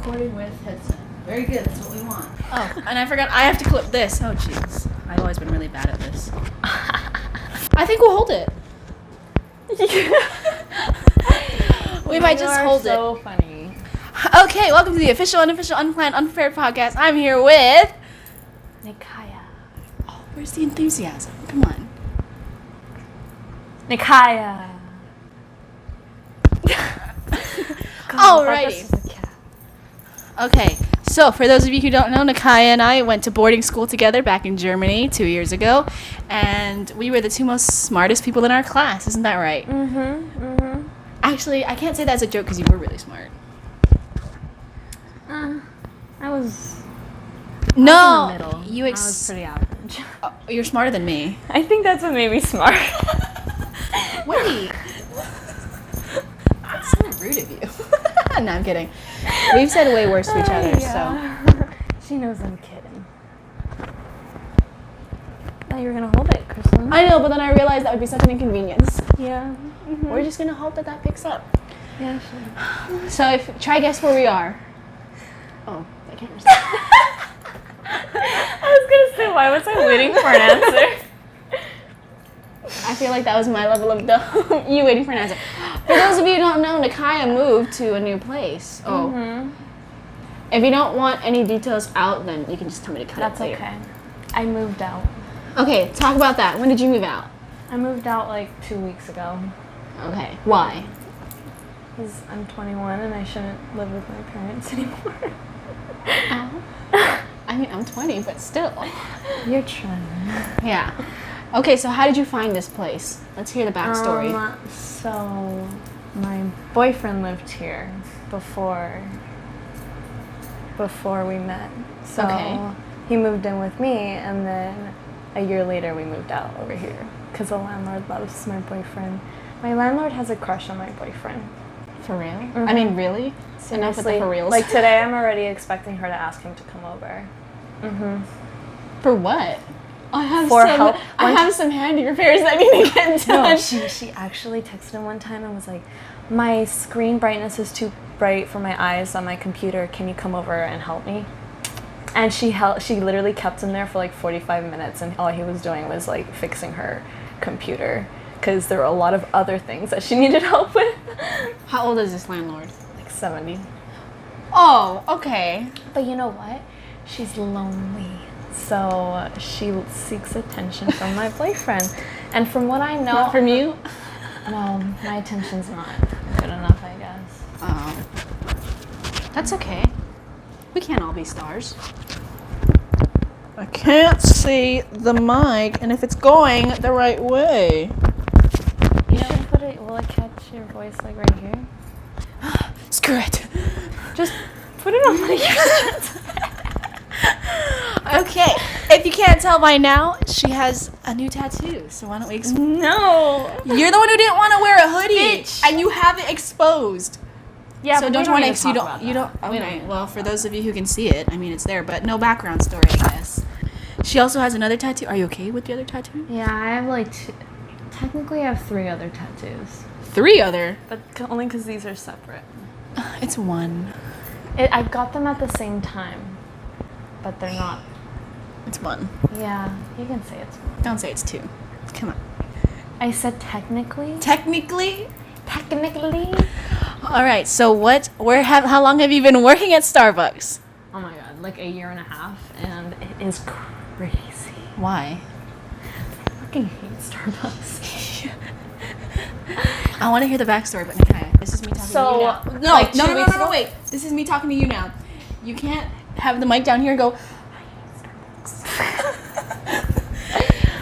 recording with headset. Very good, that's what we want. Oh, and I forgot, I have to clip this. Oh, jeez. I've always been really bad at this. I think we'll hold it. We might just hold it. So funny. Okay, welcome to the official, unofficial, unplanned, unprepared podcast. I'm here with Nikaya. Oh, where's the enthusiasm? Come on. Nikaya. Alrighty. Okay, so for those of you who don't know, Nikaya and I went to boarding school together back in Germany 2 years ago, and we were the two most smartest people in our class. Isn't that right? Mm-hmm. Actually, I can't say that as a joke because you were really smart. I was in No, the middle. you I was pretty average. Oh, you're smarter than me. I think that's what made me smart. Wait. That's so rude of you. No, I'm kidding. We've said way worse to each other, so. She knows I'm kidding. Thought you were gonna hold it, Kristen. I know, but then I realized that would be such an inconvenience. Yeah. Mm-hmm. We're just gonna hope that picks up. Yeah, sure. So try guess where we are. Oh, that camera's I was gonna say, why was I waiting for an answer? I feel like that was my level of dumb. You waiting for an answer. For those of you who don't know, Nikaya moved to a new place. Oh. Mm-hmm. If you don't want any details out, then you can just tell me to cut That's it later. okay. I moved out. Okay, talk about that. When did you move out? I moved out like 2 weeks ago. Okay, why? Because I'm 21 and I shouldn't live with my parents anymore. I mean, I'm 20, but still. You're trying. Yeah. Okay, so how did you find this place? Let's hear the backstory. So, my boyfriend lived here before we met. So, Okay. he moved in with me, and then a year later we moved out over here because the landlord loves my boyfriend. My landlord has a crush on my boyfriend. For real? Mm-hmm. I mean, really? Enough with the for reals. Like today, I'm already expecting her to ask him to come over. Mm-hmm. For what? I have For help. I have some handy repairs that need to get done. No, she actually texted him one time and was like, my screen brightness is too bright for my eyes on my computer. Can you come over and help me? And she literally kept him there for like 45 minutes, and all he was doing was like fixing her computer because there were a lot of other things that she needed help with. How old is this landlord? Like 70. Oh, okay. But you know what? She's lonely. So she seeks attention from my boyfriend. And from what I know... Not from you? No, my attention's not good enough, I guess. Oh. That's okay. We can't all be stars. I can't see the mic, and if it's going the right way. You should put it... Will it catch your voice like right here? Screw it. Just put it on like your... Okay, if you can't tell by now, she has a new tattoo. So why don't we No. You're the one who didn't want to wear a hoodie, Bitch. and you have it exposed. Yeah, so but don't we want need to. talk about You that. don't. Okay. Well, for those of you who can see it, I mean, it's there, but no background story, I guess. She also has another tattoo. Are you okay with the other tattoo? Yeah, I have like technically I have 3 other tattoos. 3 other. But only because these are separate. It's 1. I got them at the same time, but they're not. It's 1. Yeah, you can say it's 1. Don't say it's 2. Come on. I said technically. Technically. Technically. All right. So how long have you been working at Starbucks? Oh my god, like 1.5 years, and it is crazy. Why? I fucking hate Starbucks. I want to hear the backstory, but Nikaya, this is me talking to you now. like 2 weeks ago? Wait. This is me talking to you now. You can't have the mic down here and go,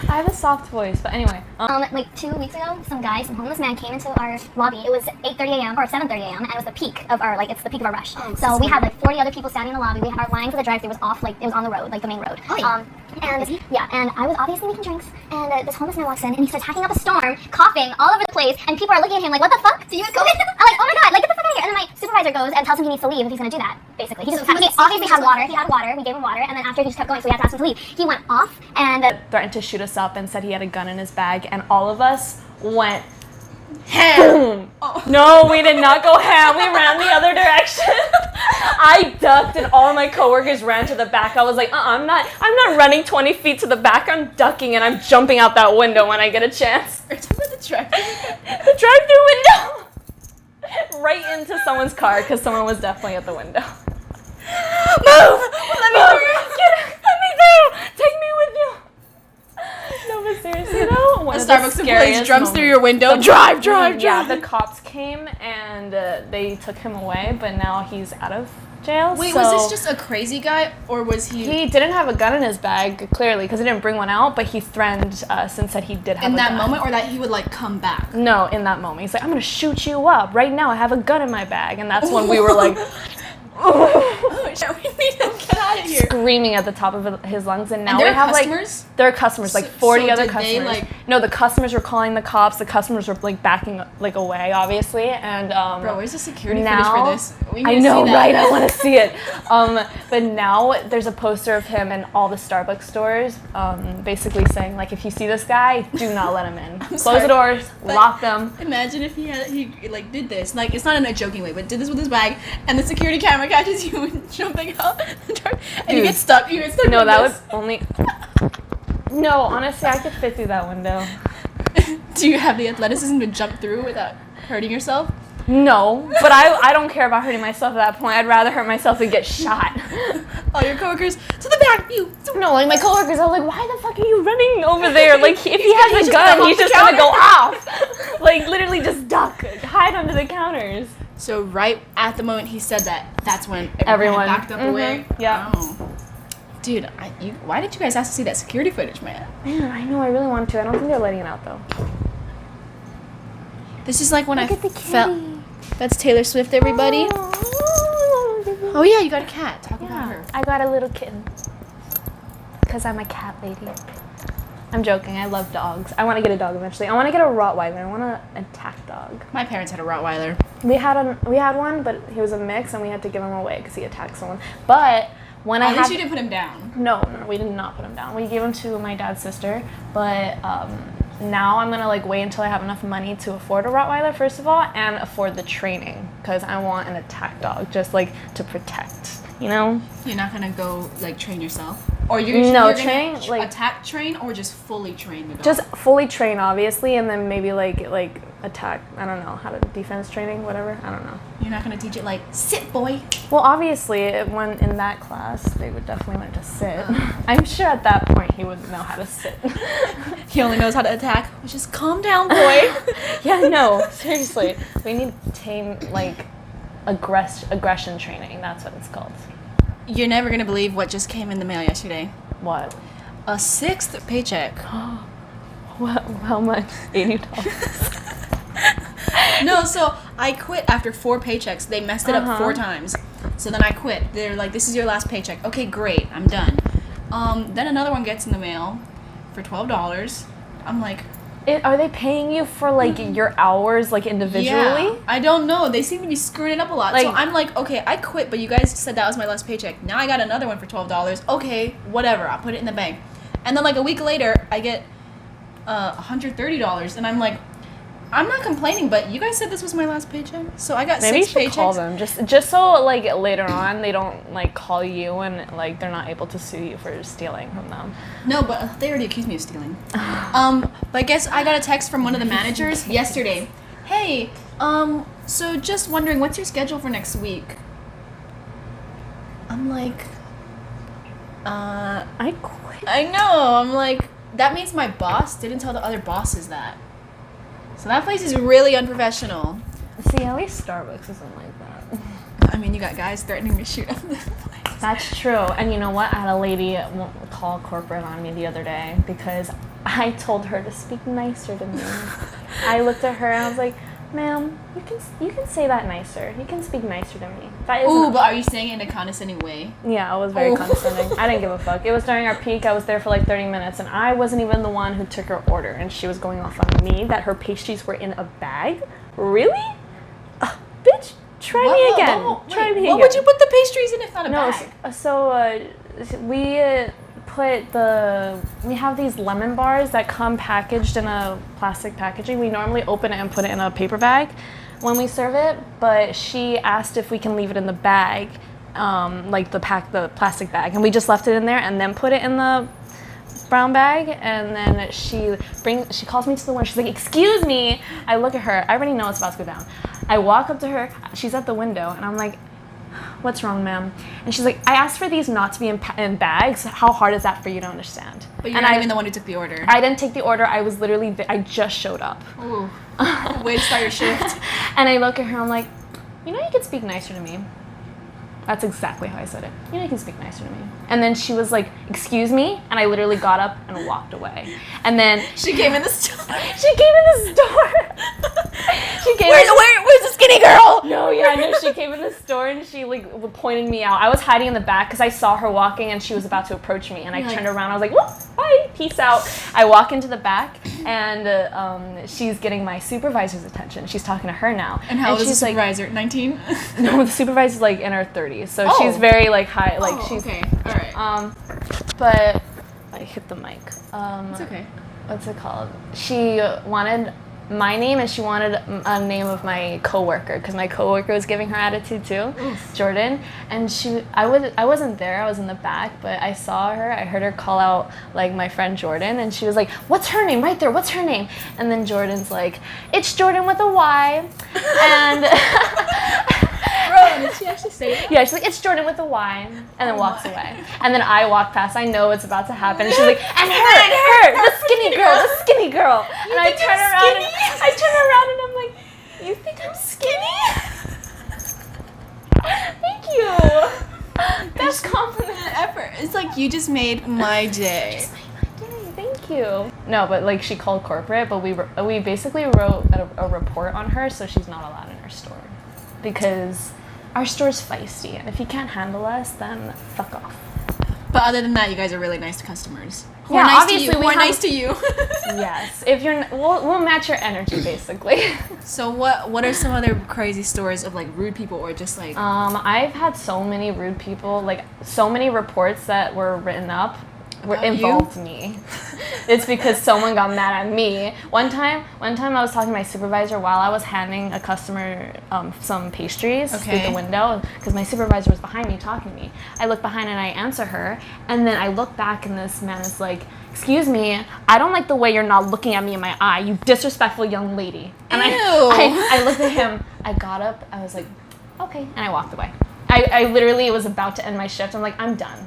I have a soft voice, but anyway. Like 2 weeks ago, some homeless man came into our lobby. It was 8:30 a.m. or 7:30 a.m. and it was the peak of our, it's the peak of our rush. So we had like 40 other people standing in the lobby. We had our line for the drive-thru was off, like it was on the road, like the main road. And I was obviously making drinks, and this homeless man walks in and he starts hacking up a storm, coughing all over the place, and people are looking at him like, what the fuck? Do you have COVID? I'm like, oh my god, like get the fuck out of here. And then my supervisor goes and tells him he needs to leave if he's gonna do that, basically. He obviously had water. He had water. We gave him water, and then after he just kept going, so we had to ask him to leave. He went off and threatened to shoot us up and said he had a gun in his bag, and all of us went ham. Oh. No, we did not go ham. We ran the other direction. I ducked and all my coworkers ran to the back. I was like, I'm not running 20 feet to the back. I'm ducking and I'm jumping out that window when I get a chance. Are you talking about the drive-thru? The drive-thru window. Right into someone's car because someone was definitely at the window. Move! Let me through! Let me through! Take me with you! No, but seriously though, one A of the Starbucks employee scariest jumps through your moments. window. Drive, drive, Yeah, drive. the cops came and they took him away, but now he's out of jail. Wait, so was this just a crazy guy, or was he... He didn't have a gun in his bag, clearly, because he didn't bring one out, but he threatened us and said he did have in a that gun. moment, or that he would, like, come back? No, in that moment. He's like, I'm going to shoot you up. Right now, I have a gun in my bag. And that's when we were like... Oh, shit, we need to get out of here. Screaming at the top of his lungs, and now And we have customers? like there are customers, like 40 so other did they, customers. like- No, the customers were calling the cops. The customers were like backing like away, obviously, and Bro, where's the security now, footage for this? We I need to know, see that. right? I want to see it. But now there's a poster of him in all the Starbucks stores, basically saying like, if you see this guy, do not let him in. Close sorry, the doors, but lock them. Imagine if he like did this. Like, it's not in a joking way, but did this with his bag, and the security camera catches you jumping out the door, and you Dude. get stuck. You get stuck. No, like that this. would only. No, honestly, I could fit through that window. Do you have the athleticism to jump through without hurting yourself? No, but I don't care about hurting myself at that point. I'd rather hurt myself than get shot. All your coworkers to the back. You. No, like my coworkers, I was like, why the fuck are you running over there? Like, if he has he's a just gun, gonna he's hop just the gonna go counter. off. Like, literally just duck, hide under the counters. So right at the moment he said that, that's when Everyone backed up away. Yeah. Oh. Dude, why did you guys ask to see that security footage, man? Man, I know, I really want to. I don't think they're letting it out though. This is like when Look I at the felt. kitty. That's Taylor Swift, everybody. Oh yeah, you got a cat. Talk about Yeah, her. I got a little kitten. Because I'm a cat lady. I'm joking, I love dogs. I want to get a dog eventually. I want to get a Rottweiler. I want an attack dog. My parents had a Rottweiler. We had one, but he was a mix, and we had to give him away because he attacked someone. But when At least you didn't put him down. No, we did not put him down. We gave him to my dad's sister, but now I'm gonna like wait until I have enough money to afford a Rottweiler first of all, and afford the training because I want an attack dog just like to protect. You know? You're not gonna go like train yourself, or you're No, you're train, gonna like- attack train, or just fully train the dog. Just fully train, obviously, and then maybe like attack. I don't know how to defense training, whatever. I don't know. You're not gonna teach it like sit, boy. Well, obviously, when in that class, they would definitely learn to sit. I'm sure at that point he would know how to sit. He only knows how to attack, which is calm down, boy. Yeah, no, seriously. We need tame, like, aggression training. That's what it's called. You're never gonna believe what just came in the mail yesterday. What? A 6th paycheck. What? How much? $80. No, so I quit after 4 paychecks. They messed it up 4 times. So then I quit. They're like, this is your last paycheck. Okay, great. I'm done. Then another one gets in the mail for $12. I'm like, Are they paying you for, like, your hours, like, individually? yeah, I don't know. They seem to be screwing it up a lot. So Like- I'm like, okay, I quit, but you guys said that was my last paycheck. Now I got another one for $12. Okay, whatever. I'll put it in the bank. And then like a week later, I get $130, and I'm like, I'm not complaining, but you guys said this was my last paycheck, so I got Maybe you 6 should paychecks. call them just so like later on they don't like call you and like they're not able to sue you for stealing from them. No, but they already accused me of stealing. But I guess I got a text from one of the managers yesterday. Hey, so just wondering, what's your schedule for next week? I'm like, I quit. I know. I'm like, that means my boss didn't tell the other bosses that. So that place is really unprofessional. See, at least Starbucks isn't like that. I mean, you got guys threatening to shoot up the place. That's true. And you know what? I had a lady call corporate on me the other day because I told her to speak nicer to me. I looked at her and I was like, ma'am, you can say that nicer. You can speak nicer to me. That isn't. Ooh, but are you saying it in a condescending way? Yeah, I was very Oh. condescending. I didn't give a fuck. It was during our peak. I was there for like 30 minutes, and I wasn't even the one who took her order, and she was going off on me that her pastries were in a bag. Really? Bitch, try me again. Try me again. What would you put the pastries in if not a No, bag? so we have these lemon bars that come packaged in a plastic packaging. We normally open it and put it in a paper bag when we serve it, but she asked if we can leave it in the bag like the plastic bag, and we just left it in there and then put it in the brown bag. And then she calls me to the window. She's like, "Excuse me." I look at her. I already know it's about to go down. I walk up to her. She's at the window, and I'm like, "What's wrong, ma'am?" And she's like, "I asked for these not to be in bags. How hard is that for you to understand?" But you're not even the one who took the order. I didn't take the order. I was literally, I just showed up. Ooh. Way to start your shift. And I look at her, I'm like, "You know, you could speak nicer to me." That's exactly how I said it. "You know, you can speak nicer to me." And then she was like, "Excuse me?" And I literally got up and walked away. And then she came in the store. Where's the skinny girl? No, she came in the store and she like pointed me out. I was hiding in the back because I saw her walking and she was about to approach me. And I turned around. I was like, "Whoop, bye, peace out." I walk into the back and she's getting my supervisor's attention. She's talking to her now. And how old is the supervisor? 19? No, the supervisor's like in her 30s. So she's very like high. Like she's okay. All right. But I hit the mic. It's okay. What's it called? She wanted my name and she wanted a name of my coworker because my coworker was giving her attitude too. Oof. Jordan. And I wasn't there, I was in the back, but I saw her, I heard her call out like my friend Jordan, and she was like, "What's her name?" Right there, "What's her name?" And then Jordan's like, "It's Jordan with a Y." And bro, did she actually say that? Yeah, she's like, "It's Jordan with a Y," and then walks away. And then I walk past, I know it's about to happen, and she's like, "And her, the skinny girl." And I turn around and I'm like, "You think I'm skinny?" Thank you. Best compliment ever. It's like you just made my day. Thank you. No, but like she called corporate, but we basically wrote a report on her, so she's not allowed in our store because our store's feisty, and if you can't handle us, then fuck off. But other than that, you guys are really nice to customers. Who Yeah, are nice obviously to you. Who are nice to you. Yes, if you're, we'll match your energy basically. So what are some other crazy stories of like rude people or just like? I've had so many rude people, like so many reports that were written up involved me. It's because someone got mad at me. One time I was talking to my supervisor while I was handing a customer some pastries through the window because my supervisor was behind me talking to me. I look behind and I answer her, and then I look back and this man is like, "Excuse me, I don't like the way you're not looking at me in my eye, you disrespectful young lady." And I looked at him, I got up, I was like, "Okay," and I walked away. I literally was about to end my shift. I'm like, "I'm done.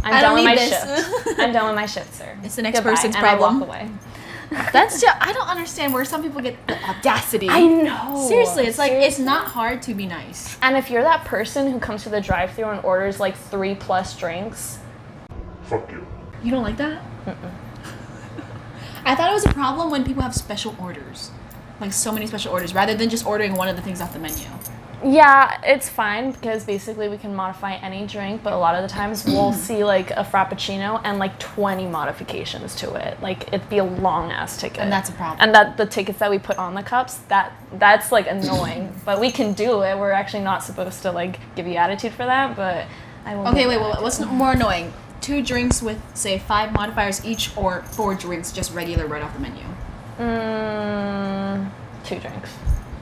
I'm done with my shift. I'm done with my shift, sir. It's the next person's problem." And I walk away. That's just, I don't understand where some people get the audacity. I know. Seriously, it's like, it's not hard to be nice. And if you're that person who comes to the drive-thru and orders like 3+ drinks, fuck you. You don't like that? I thought it was a problem when people have special orders. Like so many special orders, rather than just ordering one of the things off the menu. yeah, it's fine because basically we can modify any drink, but a lot of the times we'll see like a Frappuccino and like 20 modifications to it. Like it'd be a long ass ticket. And that's a problem. And that the tickets that we put on the cups, that's like annoying. But we can do it. We're actually not supposed to like give you attitude for that, but I won't. Okay, wait, what's more annoying? 2 drinks with say 5 modifiers each, or 4 drinks just regular right off the menu? 2 drinks.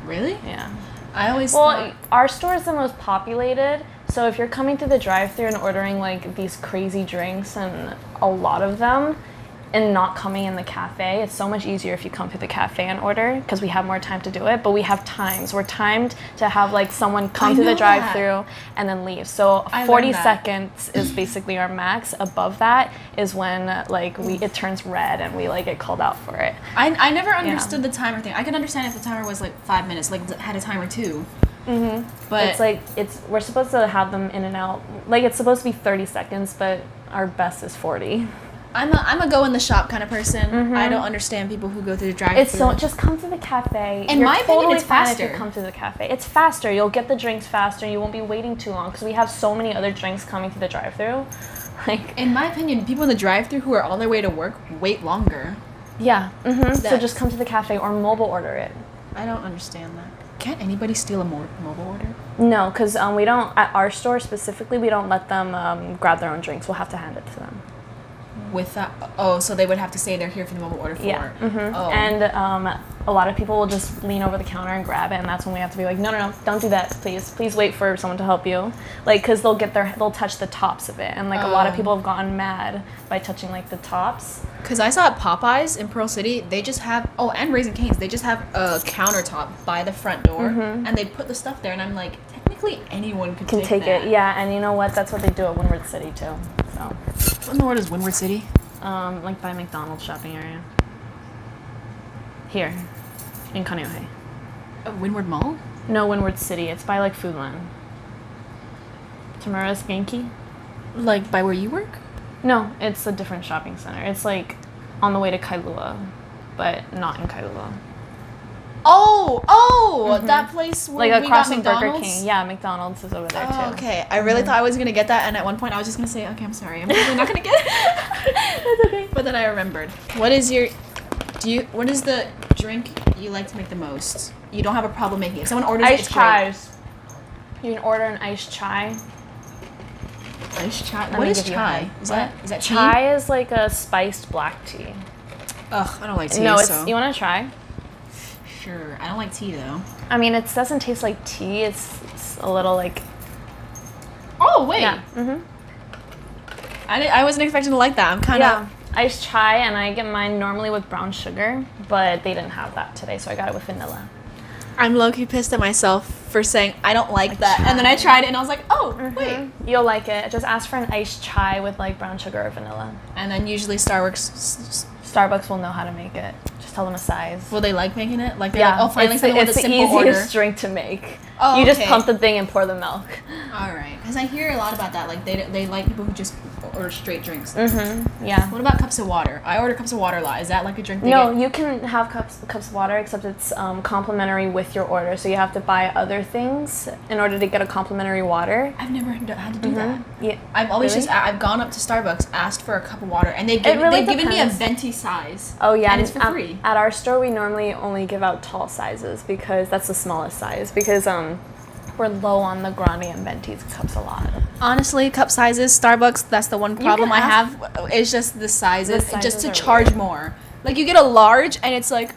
Really? Yeah. I always Well, our store is the most populated, so if you're coming through the drive-thru and ordering like these crazy drinks and a lot of them and not coming in the cafe, it's so much easier if you come through the cafe and order because we have more time to do it, but we have times. We're timed to have like someone come through the drive-thru and then leave. So 40 seconds is basically our max. Above that is when like it turns red and we like get called out for it. I never understood the timer thing. I could understand if the timer was like 5 minutes, like had a timer too. Mm-hmm. But it's like we're supposed to have them in and out. Like it's supposed to be 30 seconds, but our best is 40. I'm a go in the shop kind of person. Mm-hmm. I don't understand people who go through the drive-thru. It's so just come to the cafe. In my opinion, it's faster. If you come to the cafe, it's faster. You'll get the drinks faster. You won't be waiting too long because we have so many other drinks coming to the drive-thru. Like in my opinion, people in the drive-thru who are on their way to work wait longer. Yeah. Mm-hmm. So just come to the cafe or mobile order it. I don't understand that. Can't anybody steal a mobile order? No, because we don't at our store specifically. We don't let them grab their own drinks. We'll have to hand it to them. with that. Oh, so they would have to say they're here for the mobile order for. Yeah. Oh. And a lot of people will just lean over the counter and grab it, and that's when we have to be like, no, don't do that, please wait for someone to help you, like, because they'll touch the tops of it, and like a lot of people have gotten mad by touching like the tops. Because I saw at Popeyes in Pearl City, they just have, and Raising Cane's, they just have a countertop by the front door, and they put the stuff there, and I'm like, technically anyone can take it. Yeah, and you know what? That's what they do at Windward City too. So. What in the world is Windward City? Like by McDonald's shopping area. Here, in Kaneohe. Windward Mall? No, Windward City. It's by like Foodland. Tamura's Genki? Like by where you work? No, it's a different shopping center. It's like on the way to Kailua, but not in Kailua. Oh, that place where like we across got from McDonald's? Burger King. Yeah, McDonald's is over there too. Okay. I really thought I was gonna get that, and at one point I was just gonna say, okay, I'm sorry, I'm really not gonna get it. That's okay. But then I remembered. What is the drink you like to make the most? You don't have a problem making it. If someone orders Iced it's chais. You can order an iced chai. Great. Iced chai. Let What me is give you chai? one. Is that tea? Chai is like a spiced black tea. Ugh, I don't like tea. No, so. You want to try? Sure. I don't like tea though. I mean, it doesn't taste like tea. It's a little like. Oh wait. Yeah. I wasn't expecting to like that. I'm kind of. Iced chai, and I get mine normally with brown sugar, but they didn't have that today, so I got it with vanilla. I'm low-key pissed at myself for saying I don't like that, and then I tried it and I was like, oh wait. You'll like it. Just ask for an iced chai with like brown sugar or vanilla. And then usually Starbucks will know how to make it. Just tell them a size. will they like making it? Like they're like, oh, finally it's something with a the simple easiest order. drink to make. Oh, you just okay. pump the thing and pour the milk. All right, because I hear a lot about that. Like they like people who just order straight drinks. Yeah. What about cups of water? I order cups of water a lot. Is that like a drink? No, you can have cups of water, except it's complimentary with your order. So you have to buy other things in order to get a complimentary water. I've never had to do that. Yeah. I've always Really? I've gone up to Starbucks, asked for a cup of water, and they've really given me a depends. venti size. Oh yeah, and it's for free. At our store, we normally only give out tall sizes because that's the smallest size. Because we're low on the grande and venti cups a lot. Honestly, cup sizes, Starbucks, that's the one problem I ask- have. It's just the sizes, just sizes to are charge weird. more. Like you get a large, and it's like,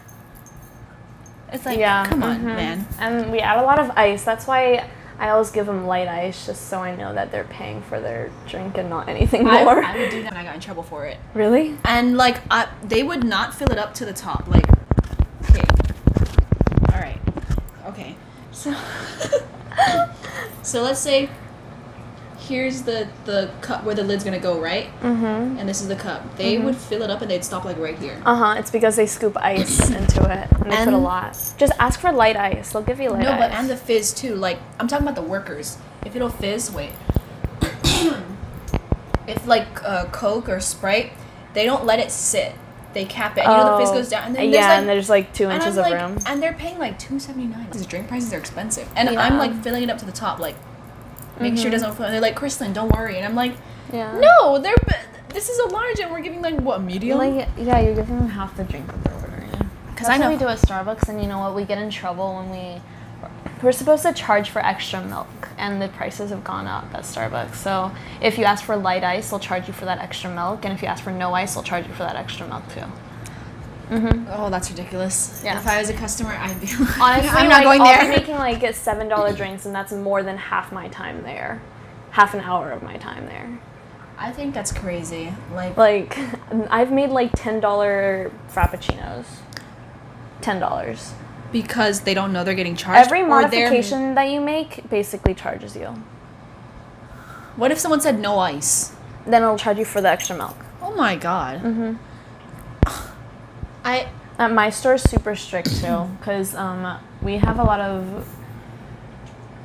come on, man. And we add a lot of ice. That's why I always give them light ice, just so I know that they're paying for their drink and not anything more. I would do that, and I got in trouble for it. Really? And like, they would not fill it up to the top. Like, okay, all right, okay. So let's say here's the cup where the lid's gonna go, right? And this is the cup. They would fill it up and they'd stop like right here. It's because they scoop ice into it and they put a lot. Just ask for light ice. They'll give you light ice. No, but and the fizz too. Like I'm talking about the workers. If it'll fizz, wait. If like Coke or Sprite, they don't let it sit. They cap it. You know the fizz goes down, and then and there's like 2 inches of room. And they're paying like $2.79. These drink prices are expensive, and Yeah. I'm like filling it up to the top, like make sure it doesn't flow. And they're like, Kristlyn, don't worry, and I'm like, Yeah. no, this is a large, and we're giving like what, a medium? Like, yeah, you're giving them half the drink that they're ordering. Because That's I know what we do at Starbucks, and you know what? We get in trouble when we're supposed to charge for extra milk, and the prices have gone up at Starbucks. So if you ask for light ice, they'll charge you for that extra milk, and if you ask for no ice, they'll charge you for that extra milk too. Oh, that's ridiculous. Yeah. If I was a customer, I'd be like, Honestly, I'm not going there. I'll be making like $7 drinks, and that's more than half my time there. Half an hour of my time there. I think that's crazy. Like I've made like $10 frappuccinos. $10. because they don't know they're getting charged. Every or modification that you make basically charges you. What if someone said no ice? Then it'll charge you for the extra milk. Oh my god. At my store is super strict too, because we have a lot of.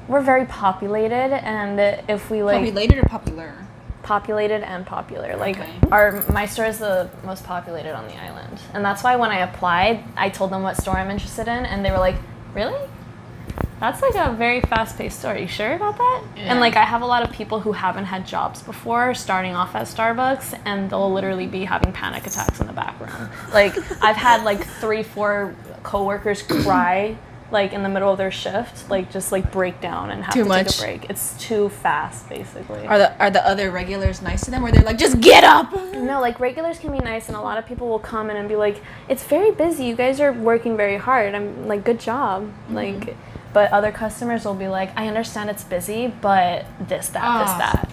We're very populated, and if we like Populated or popular? populated and popular, like Okay. my store is the most populated on the island, and that's why when I applied, I told them what store I'm interested in, and they were like, "Really? That's like a very fast-paced store. Are you sure about that?" Yeah. And like I have a lot of people who haven't had jobs before starting off at Starbucks, and they'll literally be having panic attacks in the background. Like I've had like 3-4 coworkers cry like in the middle of their shift, like just like break down and have Too to much. take a break. It's too fast, basically. Are the other regulars nice to them, or they're like, just get up? No, like regulars can be nice, and a lot of people will come in and be like, "It's very busy. You guys are working very hard." I'm like, "Good job." Like, but other customers will be like, "I understand it's busy, but this, that."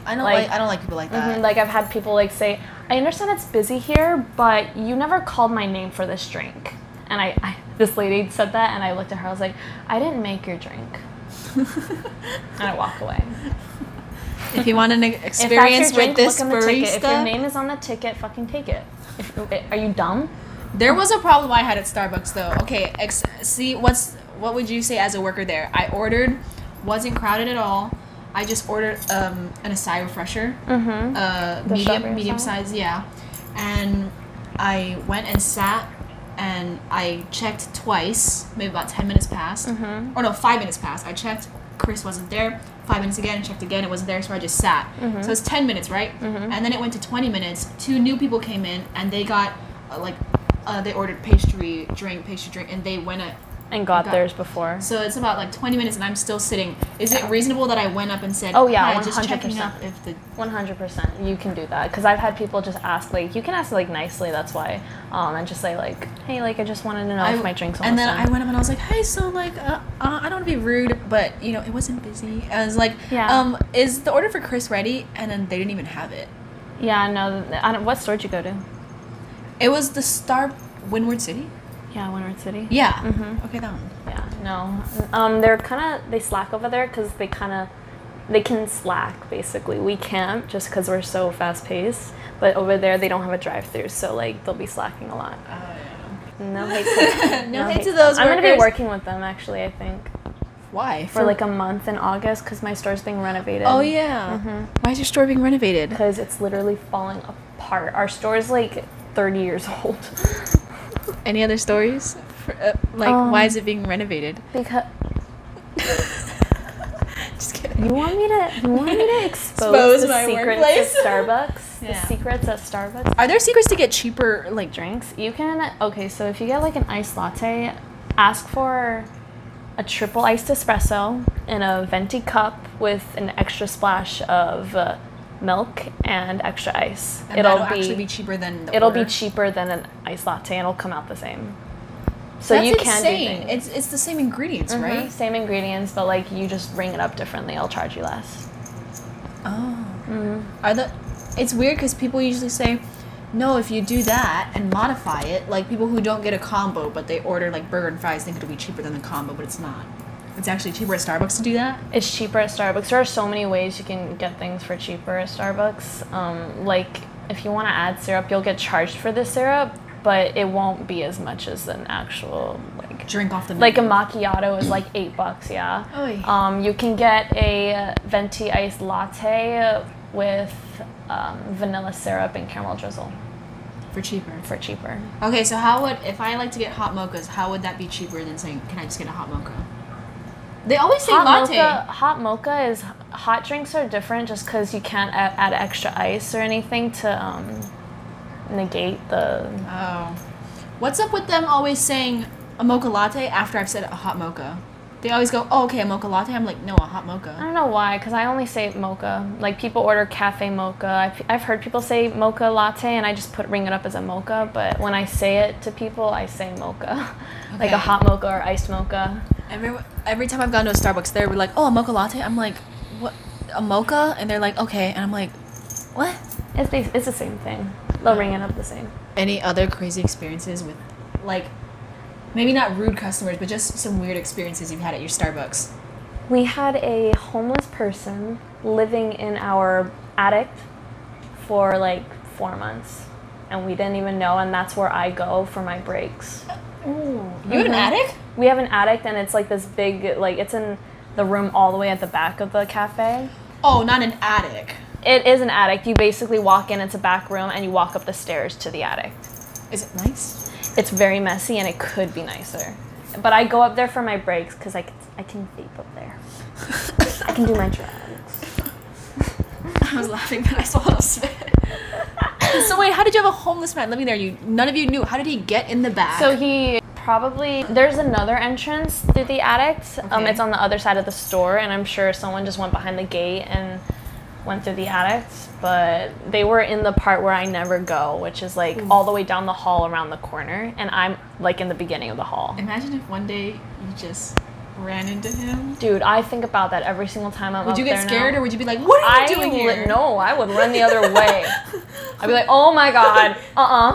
I don't like people like that. Like I've had people like say, "I understand it's busy here, but you never called my name for this drink." And I this lady said that, and I looked at her. I was like, "I didn't make your drink," and I walk away. If you want an experience with this look on the ticket. If your barista, name is on the ticket, fucking take it. Are you dumb? there was a problem I had at Starbucks though. Okay, what would you say as a worker there? I ordered, wasn't crowded at all. I just ordered an acai refresher, medium size, yeah. And I went and sat, and I checked twice, maybe about 10 minutes passed. Or no, 5 minutes passed. I checked, Chris wasn't there. 5 minutes again, checked again, it wasn't there, so I just sat. So it's 10 minutes, right? And then it went to 20 minutes. 2 new people came in, and they got, they ordered pastry drink, and they went And got theirs before. So it's about like 20 minutes, and I'm still sitting. Is it reasonable that I went up and said, "Oh yeah, hi, just checking 100%. up if the..." 100%. You can do that, because I've had people just ask, like, you can ask like nicely. That's why, and just say like, "Hey, like I just wanted to know if my drink's almost And then done." I went up and I was like, "Hey, so like, I don't want to be rude, but you know, it wasn't busy." I was like, Yeah. Is the order for Chris ready?" And then they didn't even have it. Yeah, no. What store did you go to? It was the Windward City. Yeah, Windward City. Yeah. Okay, that one. Yeah, no. They slack over there because they can slack, basically. We can't, just because we're so fast paced. But over there, they don't have a drive-through, so like they'll be slacking a lot. Oh yeah. No hate to No hate to those I'm gonna be workers. working with them, actually, I think, Why? for like a month in August, because my store's being renovated. Oh yeah. Why is your store being renovated? Because it's literally falling apart. Our store's like 30 years old. Any other stories? Why is it being renovated? Because Just kidding. you want me to expose the my secrets workplace? at Starbucks? Yeah. The secrets at Starbucks? Are there secrets to get cheaper, like Drinks? You can, okay, so if you get like an iced latte, ask for a triple iced espresso in a venti cup with an extra splash of milk and extra ice. And that'll actually be cheaper than the It'll order? be cheaper than an iced latte, and it'll come out the same. So That's you can insane. do things. It's the same ingredients, right? Same ingredients, but like you just ring it up differently. I'll charge you less. Oh. It's weird because people usually say, no, if you do that and modify it, like people who don't get a combo but they order like burger and fries think it'll be cheaper than the combo, but it's not. It's actually cheaper at Starbucks to do that? It's cheaper at Starbucks. There are so many ways you can get things for cheaper at Starbucks. Like if you want to add syrup, you'll get charged for the syrup, but it won't be as much as an actual like Drink off the menu. like a macchiato is like $8, yeah. Oy. You can get a venti iced latte with vanilla syrup and caramel drizzle For cheaper. for cheaper. Okay, so if I like to get hot mochas, how would that be cheaper than saying, can I just get a hot mocha? They always say latte. Hot mocha is, hot drinks are different just because you can't add extra ice or anything to negate the... Oh. What's up with them always saying a mocha latte after I've said a hot mocha? They always go, oh, okay, a mocha latte? I'm like, no, a hot I mocha. don't know why, because I only say mocha. Like, people order cafe mocha. I've heard people say mocha latte, and I just ring it up as a mocha, but when I say it to people, I say mocha. Like a Okay. hot mocha or iced mocha. Every time I've gone to a Starbucks, they're like, oh, a mocha latte? I'm like, what? A mocha? And they're like, okay. And I'm like, what? It's the same thing. They'll ring it up the same. Any other crazy experiences with, like, maybe not rude customers, but just some weird experiences you've had at your Starbucks? We had a homeless person living in our attic for like 4 months, and we didn't even know, and that's where I go for my breaks. Ooh. You have an attic? We have an attic, and it's like this big, like it's in the room all the way at the back of the cafe. Oh, not an attic. It is an attic. You basically walk in, it's a back room, and you walk up the stairs to the attic. Is it nice? It's very messy, and it could be nicer. But I go up there for my breaks because I can vape up there. I can do my drugs. I was laughing, but I swallowed a spit. So wait, how did you have a homeless man living there? None of you knew. How did he get in the back? So he probably, there's another entrance through the attic. Okay. It's on the other side of the store, and I'm sure someone just went behind the gate and went through the attic. But they were in the part where I never go, which is like all the way down the hall around the corner, and I'm like in the beginning of the hall. Imagine if one day you just ran into him. Dude, I think about that every single time I'm Would you up get there scared, now. or would you be like, what are you doing here? No, I would run the other way. I'd be like, oh my god,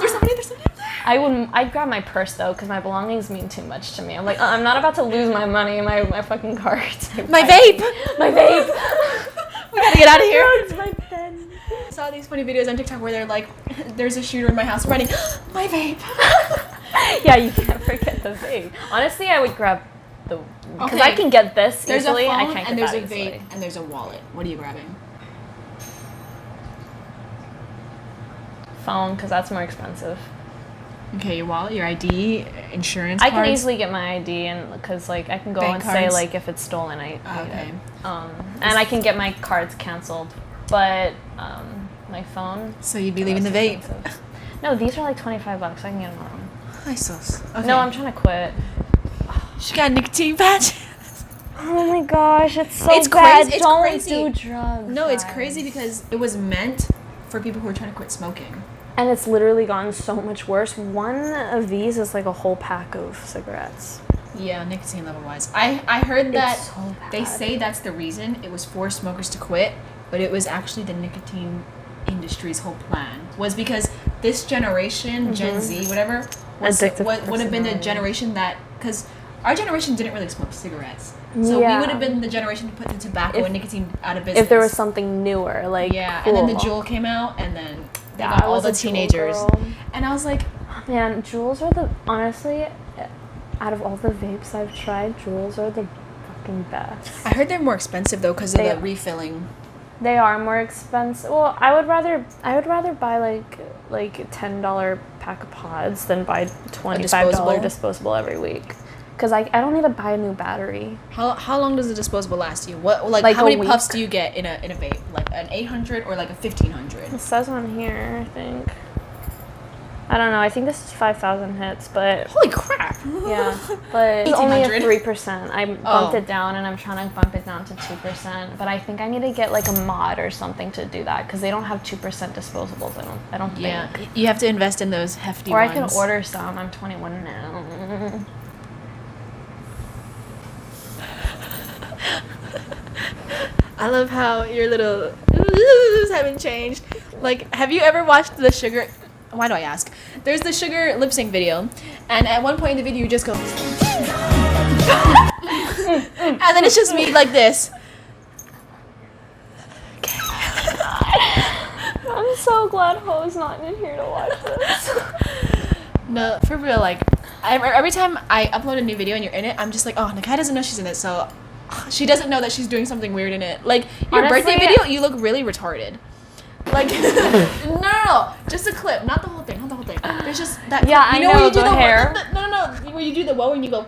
There's somebody up there. I'd grab my purse though, because my belongings mean too much to me. I'm like, I'm not about to lose my money and my fucking cards. My vape! My vape! We gotta get out of here. Drugs, my pen. I saw these funny videos on TikTok where they're like, there's a shooter in my house running, my vape. Yeah, you can't forget the vape. Honestly, I would grab the, because I can get this There's easily. a phone, I can't get and there's that a vape, easily. and there's a wallet. What are you grabbing? Phone, because that's more expensive. Okay, your wallet, your ID, insurance I cards. can easily get my ID, and because like I can go Bank and say cards? like if it's stolen, I need Okay. it. And I can get my cards canceled, but my phone. So you'd be leaving the that's vape. expensive. No, these are like $25. I can get them on. Hi, sauce. Okay. No, I'm trying to quit. She got a nicotine patch. Oh my gosh, it's so It's bad. crazy- it's Don't crazy. do drugs. No, it's guys. crazy because it was meant for people who are trying to quit smoking. And it's literally gotten so much worse. One of these is like a whole pack of cigarettes. Yeah, nicotine level wise. I heard that It's so bad. they say that's the reason it was for smokers to quit, but it was actually the nicotine industry's whole plan. Was because this generation, Gen Z, whatever, Addictive would have been the personality. generation that, because our generation didn't really smoke cigarettes. So Yeah. we would have been the generation to put the tobacco and nicotine out of business. If there was something newer, like yeah, cool. and then the Juul came out, and then they Yeah, got I all was the a Juul teenagers. girl. And I was like, Man, Juuls are the, honestly, out of all the vapes I've tried, Juuls are the fucking best. I heard they're more expensive though because of They the are. refilling. They are more expensive. Well, I would rather buy like $10 pack of pods than buy $25 disposable every week. Because I don't need to buy a new battery. How long does the disposable last you? What like Like how a many puffs week. do you get in a vape? Like an 800 or like a 1500? It says on here, I think. I don't know. I think this is 5,000 hits, but Holy crap! yeah, but it's only a 1800? 3%. I bumped Oh. it down, and I'm trying to bump it down to 2%. But I think I need to get like a mod or something to do that because they don't have 2% disposables. I don't Yeah, think. you have to invest in those hefty Or I ones. can order some. I'm 21 now. I love how your little haven't changed. Like, have you ever watched the Sugar? Why do I ask? There's the Sugar lip sync video, and at one point in the video, you just go, and then it's just me like this. I'm so glad Ho's not in here to watch this. No, for real. Like, every time I upload a new video and you're in it, I'm just like, oh, Nikaya doesn't know she's in it, so she doesn't know that she's doing something weird in it. Like your Honestly, birthday video, you look really retarded. Like, no, just a clip, not the whole thing, not the whole thing. There's just that. Yeah, clip. I You know, know, where you do the hair. No, where you do the whoa and you go.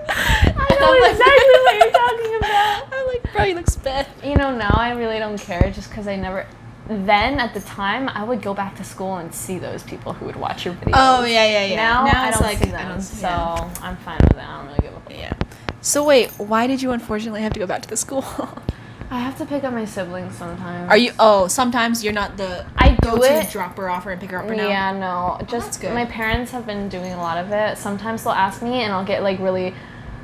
I know exactly what you're talking about. I'm like, bro, you look sped. You know, now I really don't care just because I never. Then at the time, I would go back to school and see those people who would watch your videos. Oh yeah. Now I it's don't like, see I them, don't- so yeah. I'm fine with that. I don't really give a fuck. Yeah. So wait, why did you unfortunately have to go back to the school? I have to pick up my siblings sometimes. Are you? Oh, sometimes you're not the I do go-to it. drop her off and pick her up. Or now? Yeah, no. Just that's good. my parents have been doing a lot of it. Sometimes they'll ask me, and I'll get like really,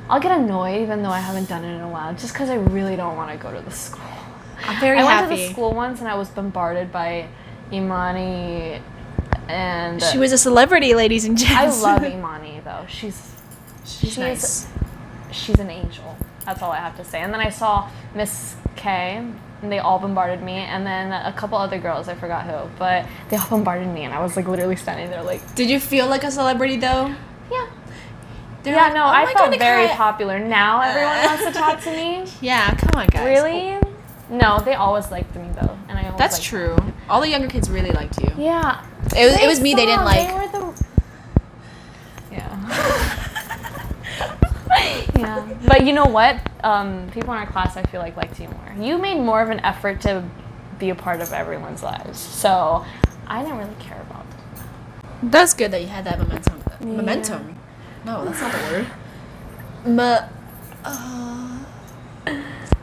I'll get annoyed even though I haven't done it in a while, just because I really don't want to go to the school. I'm very I happy. went to the school once, and I was bombarded by Imani, and She was a celebrity, ladies and I gents. love Imani though. She's nice. She's an angel. That's all I have to say. And then I saw Miss K, and they all bombarded me, and then a couple other girls, I forgot who, but they all bombarded me, and I was like literally standing there like, Did you feel like a celebrity though? yeah. They're Yeah, like, no, "Oh I my felt God, very Nikaya." popular. Now everyone wants to talk to me. Yeah, come on, guys. Really? No, they always liked me though, and I always That's liked true. them. All the younger kids really liked you. Yeah. It was me they didn't saw, like. They were the. Yeah. Yeah. But you know what? People in our class, I feel like, liked you more. You made more of an effort to be a part of everyone's lives, so I didn't really care about that. That's good that you had that momentum. Yeah. Momentum? No, that's not the word.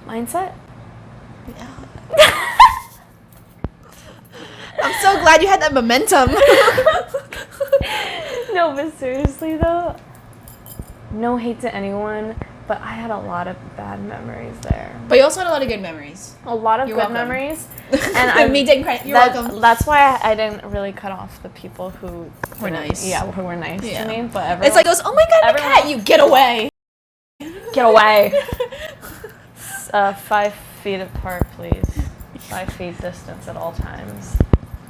Mindset? I'm so glad you had that momentum. No, but seriously though, no hate to anyone, but I had a lot of bad memories there. But you also had a lot of good memories. A lot of You're good welcome. memories. And I Me taking credit. You're welcome. That's why I didn't really cut off the people who Were nice. Yeah, who were nice Yeah. to me. But everyone, It's like goes, oh my god, everyone- Nikaya, you get away. get away. 5 feet apart, please. 5 feet distance at all times.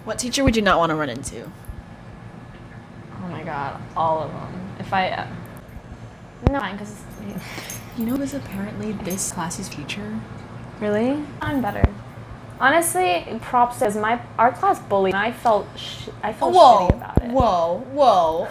What teacher would you not want to run into? Oh my god, all of them. If I no, because You know, there's apparently this class's future. really, I'm better. Honestly, props as our class bullied. And I felt shitty about it. Whoa.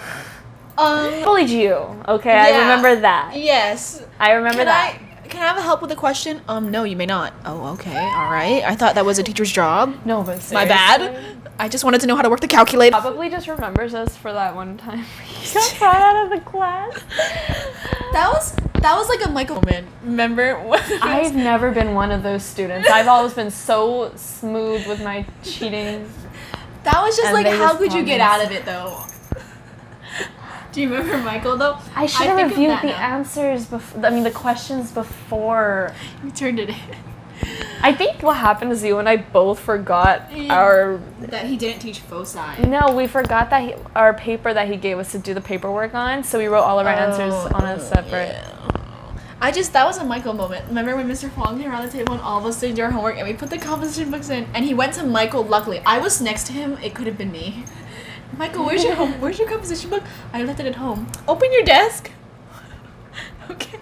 Bullied you, okay? I Yeah. remember that. Yes. I remember that. Can I have a help with a question? No, you may not. Oh, okay. All right. I thought that was a teacher's job. No, but seriously. My bad. I just wanted to know how to work the calculator. Probably just remembers us for that one time we got thrown out of the class. That was like a Michael moment. Remember? I've never been one of those students. I've always been so smooth with my cheating. That was just And like, they how just could you told get me. out of it though? Do you remember Michael though? I should have think of reviewed that the now. answers before. I mean, the questions before. You turned it in. I think what happened is you and I both forgot Yeah. our. That he didn't teach foci. No, we forgot that our paper that he gave us to do the paperwork on. So we wrote all of our answers on a separate. Yeah. That was a Michael moment. Remember when Mr. Fong came around the table and all of us did our homework and we put the composition books in and he went to Michael. Luckily, I was next to him. It could have been me. Michael, where's your composition book? I left it at home. Open your desk. Okay.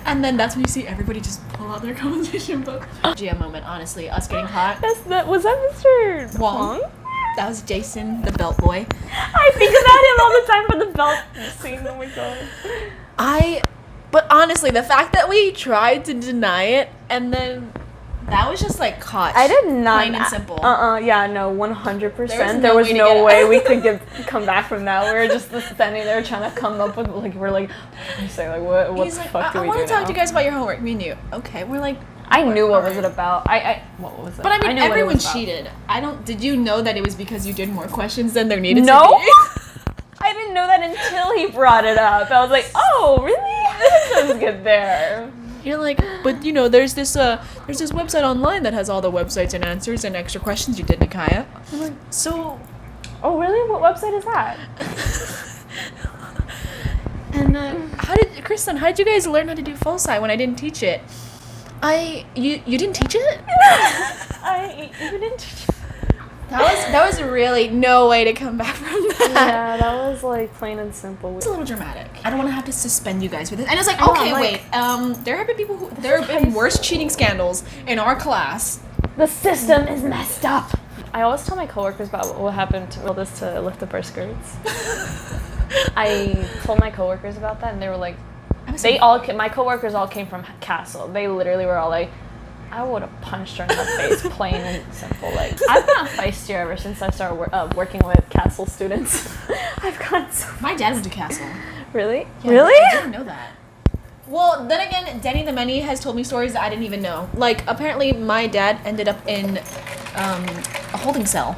And then that's when you see everybody just pull out their composition book. GM moment, honestly, us getting caught. Was that Mr. Wong? That was Jason, the belt boy. I think about him all the time for the belt scene. Oh my god. But honestly, the fact that we tried to deny it and then that was just like caught. I did not. Plain and simple. Yeah, no, 100%. There was There was no way to no get way out. we could come back from that. We were just standing there trying to come up with we're like, what He's the like, fuck do I we want do to talk now? to you guys about your homework. Me and you. Okay, we're like. I knew what was alright. it about. What was it? But I mean, knew what it everyone was about. cheated. Did you know that it was because you did more questions than there needed No. to be? I didn't know that until he brought it up. I was like, oh, really? How did this get there? You're like, but you know, there's this website online that has all the websites and answers and extra questions you did, Nikaya. I'm like, so. Oh, really? What website is that? And Kristen, how did you guys learn how to do foci when I didn't teach it? You didn't teach it? You didn't. That was really no way to come back from that. Yeah, that was like plain and simple. It's a little dramatic. I don't want to have to suspend you guys with it. And it's like, I know, okay, I'm wait. There have been there have been worse cheating scandals in our class. The system is messed up. I always tell my coworkers about what happened to this to lift up our skirts. I told my coworkers about that, and they were like, my coworkers all came from Castle. They literally were all like, I would have punched her in the face, plain and simple. Like, I've gotten feisty ever since I started working with Castle students. I've gotten so. My dad went to Castle. Really? Yeah, Really? I didn't know that. Well, then again, Denny the Many has told me stories that I didn't even know. Like, apparently my dad ended up in a holding cell.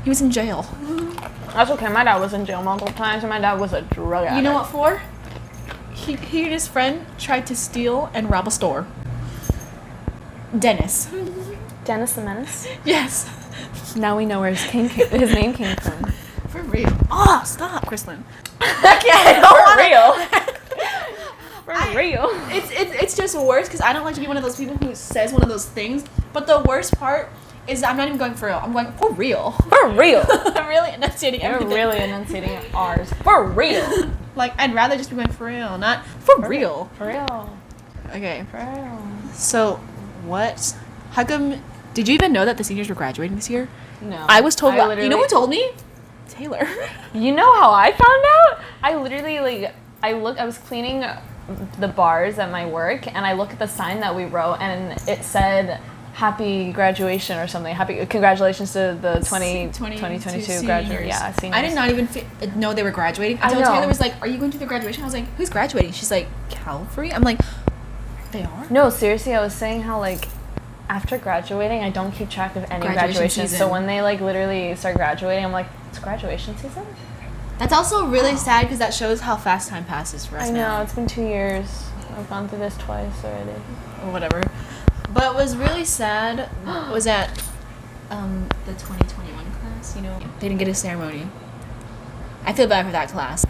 He was in jail. That's okay. My dad was in jail multiple times, and my dad was a drug addict. You know what for? He and his friend tried to steal and rob a store. Dennis. Dennis the Menace? Yes. Now we know where his name came from. For real. Oh, stop, Kristlyn. I don't For real. It's just worse because I don't like to be one of those people who says one of those things. But the worst part is I'm not even going for real. I'm going for real. For real. I'm really enunciating You're everything. really enunciating ours. For real. Like, I'd rather just be going for real, not for real. For real. Okay. For real. So, what? How come? Did you even know that the seniors were graduating this year? No. I was told. You know literally- who told me? Taylor. You know how I found out? I literally, I was cleaning the bars at my work, and I look at the sign that we wrote, and it said, happy graduation or something. Happy congratulations to the 2022 graduate. Yeah, seniors. I did not even know they were graduating until Taylor was like, "Are you going to the graduation?" I was like, "Who's graduating?" She's like, "Calvary." I'm like, "They are?" No, seriously, I was saying how like after graduating, I don't keep track of any graduations. season. So when they like literally start graduating, I'm like, it's graduation season? That's also really sad because that shows how fast time passes for us now. I know, it's been 2 years. I've gone through this twice already. Or whatever. But what was really sad was at the 2021 class, you know, they didn't get a ceremony. I feel bad for that class.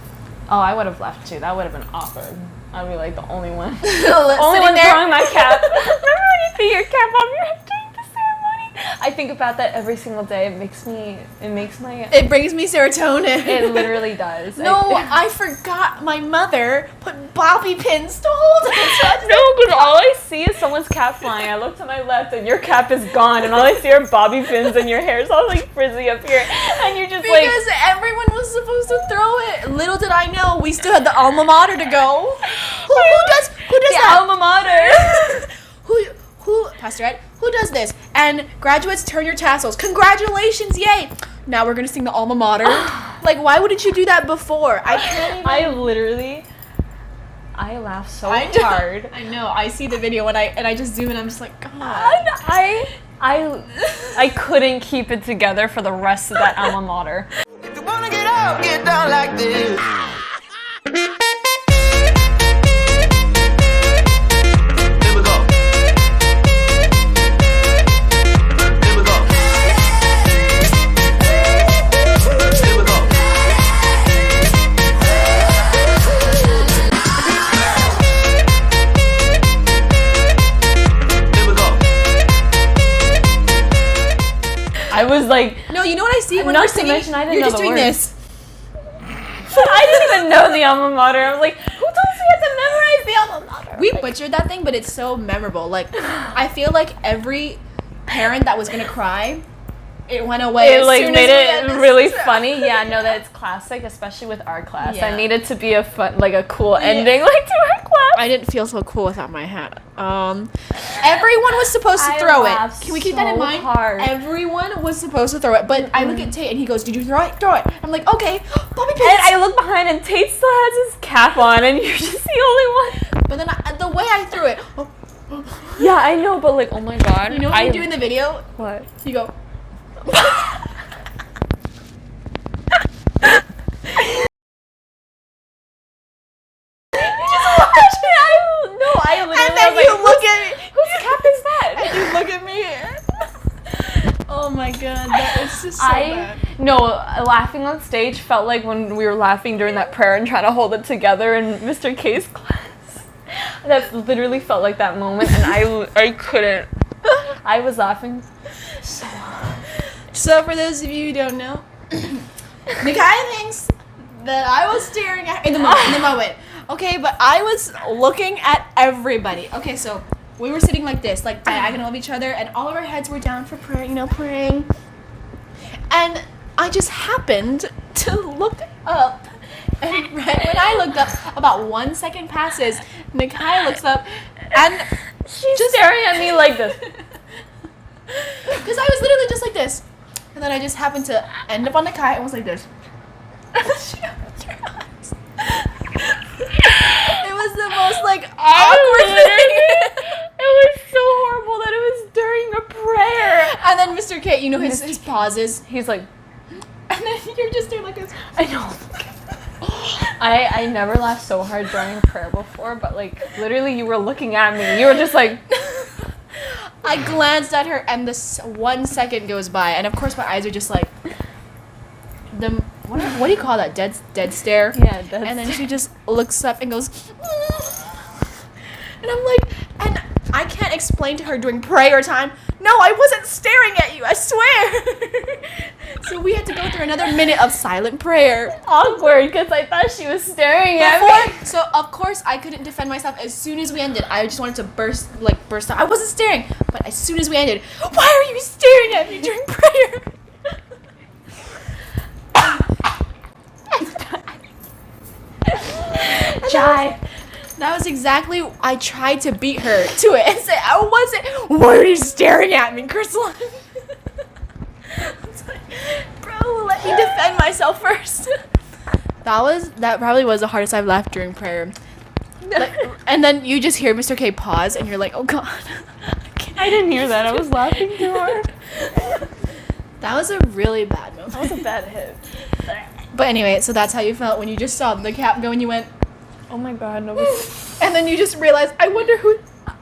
Oh, I would have left too. That would have been awkward. I'd be like the only one. Only one throwing my cap. Remember when you threw your cap off your head during the ceremony? I think about that every single day. It brings me serotonin. It literally does. No, I forgot my mother put bobby pins to hold it. No, because all I see is someone's cap flying. I look to my left and your cap is gone, and all I see are bobby pins, and your hair's all like frizzy up here, and you're just because everyone was supposed to throw it. Little did I know, we still had the alma mater to go. Who does the that? Alma mater. who Pastor Ed? Who does this? And graduates, turn your tassels. Congratulations, yay! Now we're gonna sing the alma mater. Like, why wouldn't you do that before? I can't even. I laugh so hard. I know. I see the video and I just zoom in. I'm just like, God. I couldn't keep it together for the rest of that alma mater. If you wanna get up, get down like this. Here we go. Here we go. Here we go. Here we go. I was like, No, you know what I see when Not we're to singing? mention I didn't You're know just the doing words. this. I didn't even know the alma mater. I was like, who told us we had to memorize the alma mater? We butchered that thing, but it's so memorable. Like, I feel like every parent that was gonna cry, it went away. It as like soon made as we had it this- really funny. Yeah, no, that's classic, especially with our class. Yeah. I needed to be a fun, like a cool ending, like to our class. I didn't feel so cool without my hat. Everyone was supposed to I throw it. laughed Can we keep that in so mind? hard. Everyone was supposed to throw it, but I look at Tate and he goes, "Did you throw it? Throw it." I'm like, "Okay, bobby pins." And I look behind and Tate still has his cap on, and you're just the only one. But then the way I threw it, Yeah, I know, but like, oh my god. you know what you do in the video? What? You go. I literally And then was you like, look at me. whose cap is that? And you look at me. Oh my god, that is just so bad. No, laughing on stage felt like when we were laughing during that prayer and trying to hold it together in Mr. K's class. That literally felt like that moment, and I couldn't. I was laughing so hard. So for those of you who don't know, Nikaya thinks that I was staring at in the moment. Okay, but I was looking at everybody. Okay, so we were sitting like this, like diagonal of each other, and all of our heads were down for prayer, praying. And I just happened to look up, and right when I looked up, about 1 second passes, Nikaya looks up, and She's just staring at me like this. because I was literally just like this, and then I just happened to end up on Nikaya and was like this. She opened her eyes. It was the most like awkward thing. It was so horrible that it was during a prayer. And then Mr. K, you know his pauses, He's like, and then you're just doing like this. I know. I never laughed so hard during prayer before, but like literally you were looking at me. You were just like. I glanced at her, and this 1 second goes by, and of course my eyes are just like what do you call that? Dead stare. Yeah, dead And then stare. she just looks up and goes, and I'm like, and I can't explain to her during prayer time. No, I wasn't staring at you. I swear. So we had to go through another minute of silent prayer. Awkward because I thought she was staring at me. So of course I couldn't defend myself. As soon as we ended, I just wanted to burst out. I wasn't staring, but as soon as we ended, why are you staring at me during prayer? Jive. That was exactly. I tried to beat her to it and say, "I wasn't." Why are you staring at me, Crystal? I was like, bro, let me defend myself first. That probably was the hardest I've laughed during prayer. Like, and then you just hear Mr. K pause, and you're like, "Oh God." I didn't hear that. I was laughing too hard. That was a really bad moment. That was a bad hit. But anyway, so that's how you felt when you just saw the cap go and you went, Oh my God, no. and then you just realized, I wonder who.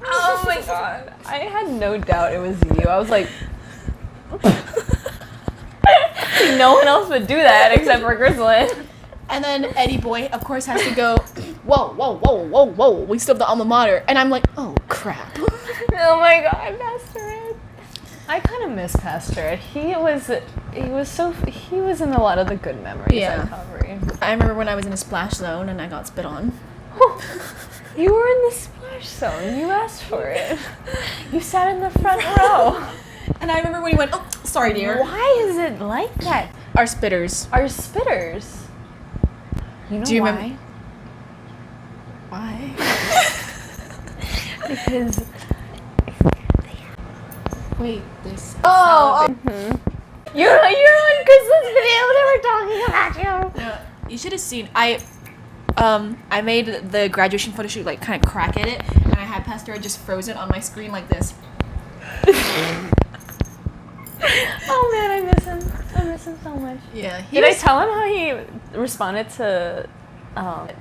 Oh my God. I had no doubt it was you. I was like, no one else would do that except for Grizzlyn. And then Eddie Boy, of course, has to go, whoa, whoa, whoa, whoa, whoa. We still have the alma mater. And I'm like, oh, crap. Oh my God, Pastor Ed. I kind of miss Pastor Ed. He was in a lot of the good memories Yeah. at Calvary. I remember when I was in a splash zone and I got spit on. You were in the splash zone. You asked for it. You sat in the front row. And I remember when he went, oh, sorry, dear. Why is it like that? Our spitters. Our spitters. You know Do you why? remember? Why? Because Wait, this. oh, you're on Grizzlyn's video. They were talking about you. No, you should have seen. I made the graduation photo shoot like kind of crack at it, and I had Pastor just frozen on my screen like this. Oh man, I miss him. I miss him so much. Yeah. Did I tell him how he responded to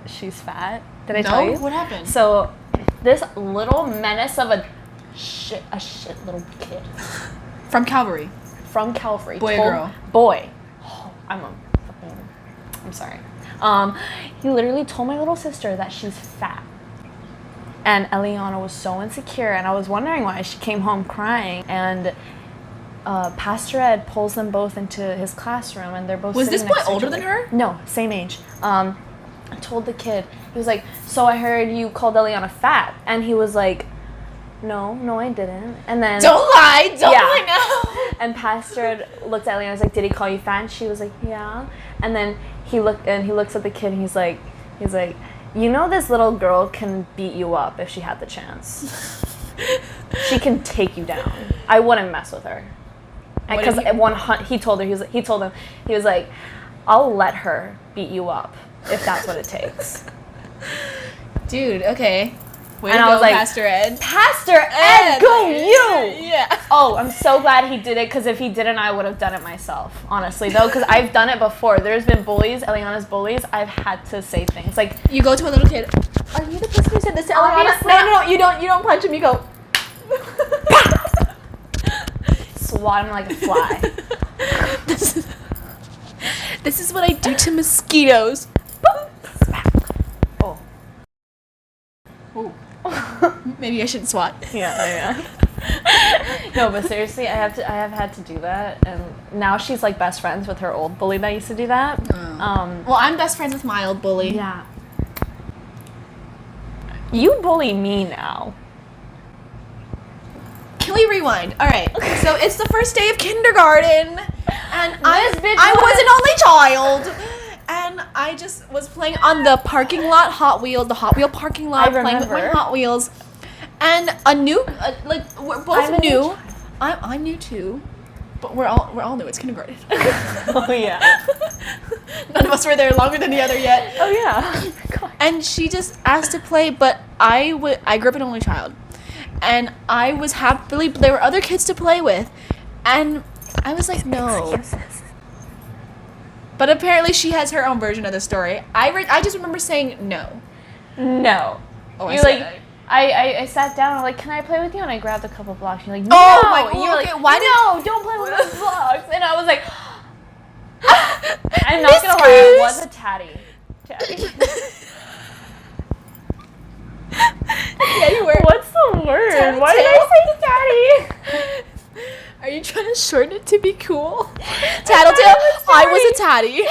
she's fat? Did I tell you? What happened? So this little menace of a shit little kid From Calvary. from Calvary. Boy or girl? Boy. Oh, I'm sorry. He literally told my little sister that she's fat. And Eliana was so insecure, and I was wondering why. She came home crying, and Pastor Ed pulls them both into his classroom, and they're both Was sitting this boy next to each older other. than her? No, same age. I told the kid, he was like, so I heard you called Eliana fat, and he was like, no, I didn't. And then Don't lie now. and Pastor Ed looked at Eliana and was like, did he call you fat? And she was like, yeah. And then he looks at the kid, and he's like, you know, this little girl can beat you up if she had the chance. She can take you down. I wouldn't mess with her. Because he told him, he was like, I'll let her beat you up if that's what it takes. Dude, okay. Way And to I go, was like, Pastor Ed. Pastor Ed, go you! Yeah. Oh, I'm so glad he did it, because if he didn't, I would have done it myself, honestly, though, because I've done it before. There's been bullies, Eliana's bullies. I've had to say things like, You go to a little kid. Are you the person who said this to Eliana? Obviously. No, you don't punch him. You go. swat him like a fly. This is what I do to mosquitoes. Oh. Ooh. Maybe I shouldn't swat. Yeah. No, but seriously, I have had to do that, and now she's like best friends with her old bully that used to do that. Well, I'm best friends with my old bully. Yeah. You bully me now. Can we rewind? All right. So it's the first day of kindergarten, and I was an only child, and I just was playing on the parking lot Hot Wheels, the Hot Wheel parking lot, playing with my Hot Wheels, and a new we're both I'm a new new. child. I'm new too, but we're all new. It's kindergarten. Oh yeah. None of us were there longer than the other yet. Oh yeah. God. And she just asked to play, but I grew up an only child, and I was happily, there were other kids to play with, and I was like, no. But apparently she has her own version of the story. I just remember saying no. No. Oh, You're like, I sat down and I'm like, can I play with you? And I grabbed a couple blocks. You're like, no. Oh my God, You were okay, like, why no, don't play with those blocks. And I was like, I'm not gonna lie, I was a tatty. Yeah, you were. What's the word? Tattletale. Why did I say tatty? Are you trying to shorten it to be cool? Tattletale. I was a tatty.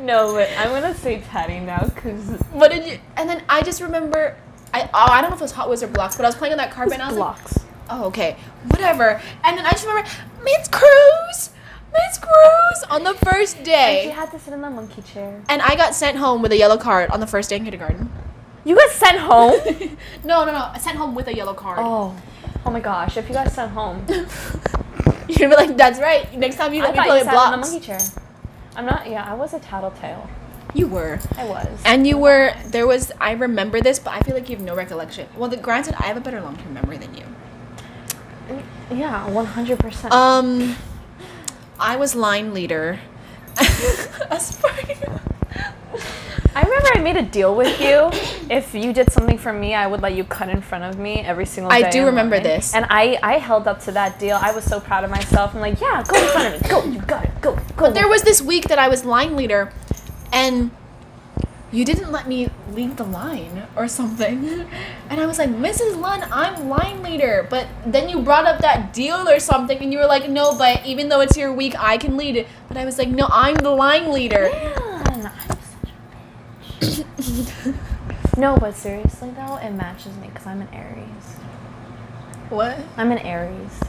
No, but I'm gonna say tatty now, because What did you? And then I just remember, I don't know if it was Hot Wheels or blocks, but I was playing on that carpet and I was blocks. like, oh okay, whatever. And then I just remember, Miss Cruz, Miss Cruz on the first And she day. had to sit in the monkey chair. And I got sent home with a yellow card on the first day in kindergarten. You got sent home? No. I sent home with a yellow card. Oh my gosh! If you got sent home, You're gonna be like, that's right. Next time you I let me thought play you with sat in the blocks. monkey chair. I'm not. Yeah, I was a tattletale. You were. I was. And you were, there was, I remember this, but I feel like you have no recollection. Well, granted, I have a better long-term memory than you. Yeah, 100%. I was line leader. I remember I made a deal with you. If you did something for me, I would let you cut in front of me every single day. I do in the remember morning. this. And I held up to that deal. I was so proud of myself. I'm like, yeah, go in front of me. Go, you got it. Go. But there was this week that I was line leader, and you didn't let me lead the line or something. And I was like, Mrs. Lund, I'm line leader. But then you brought up that deal or something, and you were like, no, but even though it's your week, I can lead it. But I was like, no, I'm the line leader. Man, I'm such a bitch. No, but seriously though, it matches me because I'm an Aries. What? I'm an Aries.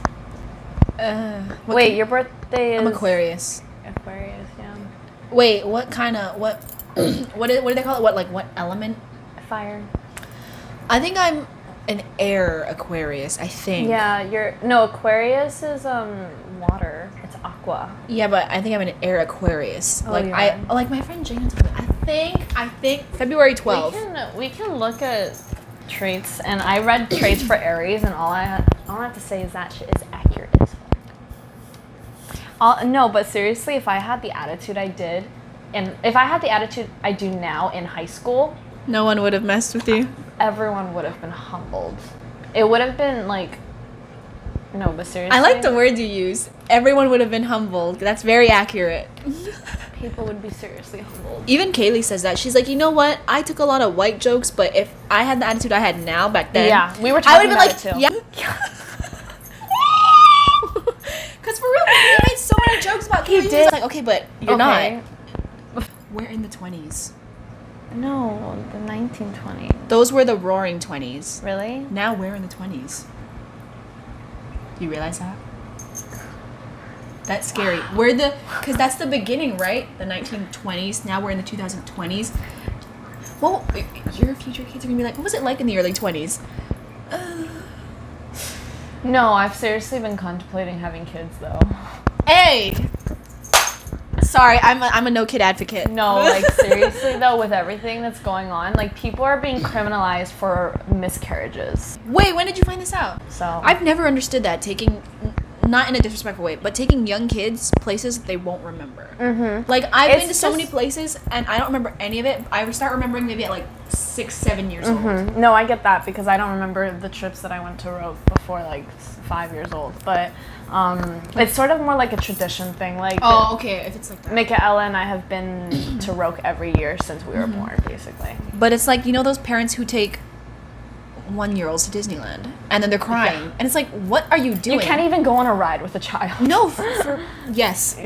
What Wait, kind- your birthday is I'm Aquarius. Aquarius, yeah. Wait, what kind of, what do they call it? What element? Fire. I think I'm an air Aquarius, I think. Yeah, no, Aquarius is water. It's aqua. Yeah, but I think I'm an air Aquarius. Oh, like you I are. like my friend Jane told me. I think February 12th. We can look at traits, and I read traits for Aries, and all I have to say is that shit is accurate as fuck. No, but seriously, if I had the attitude I did, and if I had the attitude I do now in high school, No one would have messed with you. everyone would have been humbled. It would have been like, no, but seriously, I like the word you use. Everyone would have been humbled. That's very accurate. people would be seriously humbled. Even Kaylee says that. She's like, you know what? I took a lot of white jokes, but if I had the attitude I had now back then, Yeah, we were I talking would have about been it like, too. yeah. Because for real, we made so many jokes about Kaylee. did. Like, okay, but you're Okay. not. We're in the 20s. No, the 1920s. Those were the roaring 20s. Really? Now we're in the 20s. Do you realize that? That's scary. Because that's the beginning, right? The 1920s. Now we're in the 2020s. Well, your future kids are going to be like, what was it like in the early 20s? No, I've seriously been contemplating having kids though. Hey! Sorry, I'm a no kid advocate. No, like seriously though, with everything that's going on, like people are being criminalized for miscarriages. Wait, when did you find this out? So I've never understood that, not in a disrespectful way, but taking young kids places they won't remember. Mhm. Like, I've It's been to so just- many places, and I don't remember any of it. I start remembering maybe at like 6, 7 years old. No, I get that because I don't remember the trips that I went to Rogue before like 5 years old. But it's sort of more like a tradition thing. Like Oh, okay, if it's like that. Nikaya and I have been to Rogue every year since we were born, basically. But it's like, you know those parents who take 1-year-olds to Disneyland, and then they're crying, and it's like, what are you doing? You can't even go on a ride with a child. No, yes.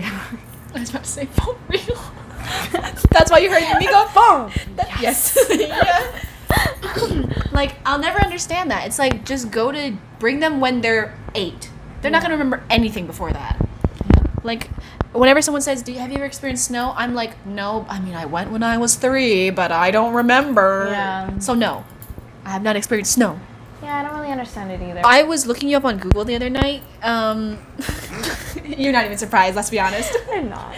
I was about to say, for real. That's why you heard me go, boom. Yes. Yeah. Like, I'll never understand that. It's like, just bring them when they're 8. They're not going to remember anything before that. Like, whenever someone says, have you ever experienced snow? I'm like, no. I mean, I went when I was 3, but I don't remember. Yeah. So, no. I have not experienced snow. Yeah, I don't really understand it either. I was looking you up on Google the other night. You're not even surprised, let's be honest. I'm not.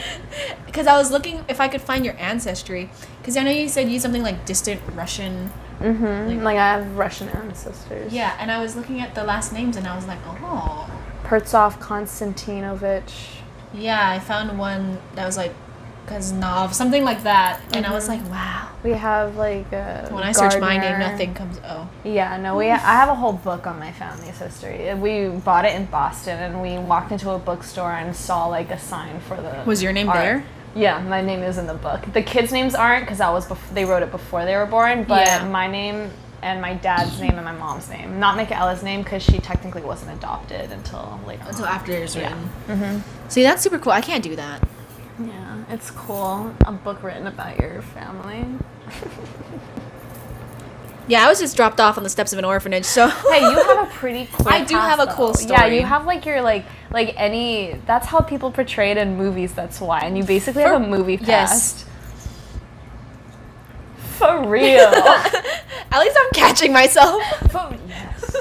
Because I was looking if I could find your ancestry. Because I know you said you something like distant Russian. Like I have Russian ancestors. Yeah, and I was looking at the last names and I was like, oh. Pertsov Konstantinovich. Yeah, I found one that was like Kaznov, something like that. And I was like, wow. We have like When I search my name, Gardner. nothing comes. Oh. Yeah, no, I have a whole book on my family's history. We bought it in Boston, and we walked into a bookstore and saw like a sign for the. Was your name art. there? Yeah, my name is in the book. The kids' names aren't because they wrote it before they were born. But Yeah. my name and my dad's name and my mom's name, not Michaela's name because she technically wasn't adopted until later. Until after it was written. Mm-hmm. See, that's super cool. I can't do that. Yeah, it's cool. A book written about your family. Yeah, I was just dropped off on the steps of an orphanage, so. Hey, you have a pretty cool I do past, have a though. cool Yeah, story. you have like your like any. That's how people portray it in movies. That's why, and you basically have a movie past. Yes. For real. At least I'm catching myself. Yes.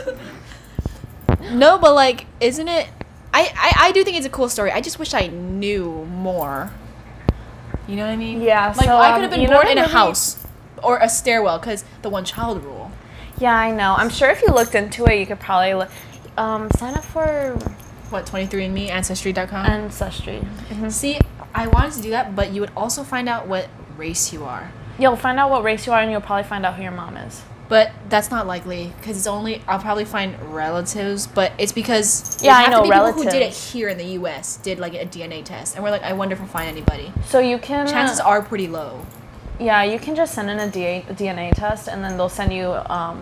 No, but like, isn't it? I do think it's a cool story. I just wish I knew more. You know what I mean? Yeah. Like, so, I could have been you know born the in a movie- house or a stairwell because the one child rule. Yeah, I know. I'm sure if you looked into it, you could probably sign up for What, 23andMe, Ancestry.com? Ancestry. See, I wanted to do that, but you would also find out what race you are. You'll find out what race you are, and you'll probably find out who your mom is. But that's not likely because it's only I'll probably find relatives, but it's because Yeah, I have know, to be people who did it relatives. here in the U.S. did like a DNA test, and we're like, I wonder if we'll find anybody. So you can Chances are pretty low. Yeah, you can just send in a DNA test, and then they'll send you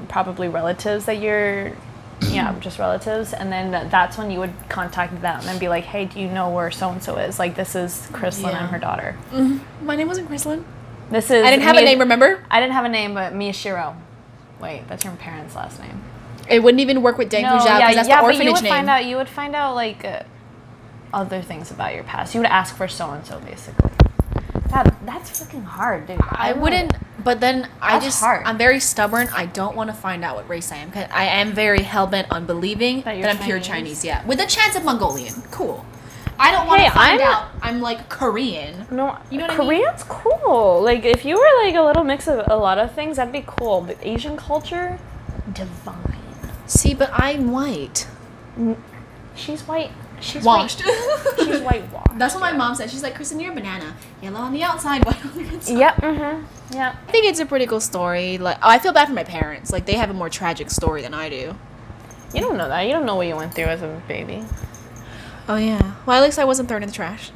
probably relatives that you're, just relatives, and then that's when you would contact them and be like, hey, do you know where so and so is? Like, this is Chrislyn, Yeah. I'm her daughter. My name wasn't Chrislyn. This is I didn't have a name, remember? I didn't have a name, but Miyashiro. Wait, that's your parents' last name. It wouldn't even work with Deng Fujao because that's the but orphanage you would name. you would find out like other things about your past. You would ask for so and so basically. That's freaking hard, dude. I wouldn't, but then That's hard. I'm very stubborn. I don't want to find out what race I am because I am very hell-bent on believing That that, you're I'm pure Chinese? Chinese, yeah. With a chance of Mongolian. Cool. I don't want to Hey, find I'm- out I'm like Korean. No, You know what I mean? Korean's cool. Like, if you were like a little mix of a lot of things, that'd be cool. But Asian culture, divine. See, but I'm white. She's white. She's Washed. White. She's whitewashed. That's what my mom said. She's like, Kristen, you're a banana. Yellow on the outside, white on the inside. Yep. Mm-hmm. Yep. I think it's a pretty cool story. Like, I feel bad for my parents. Like, they have a more tragic story than I do. You don't know that. You don't know what you went through as a baby. Oh, yeah. Well, at least I wasn't thrown in the trash.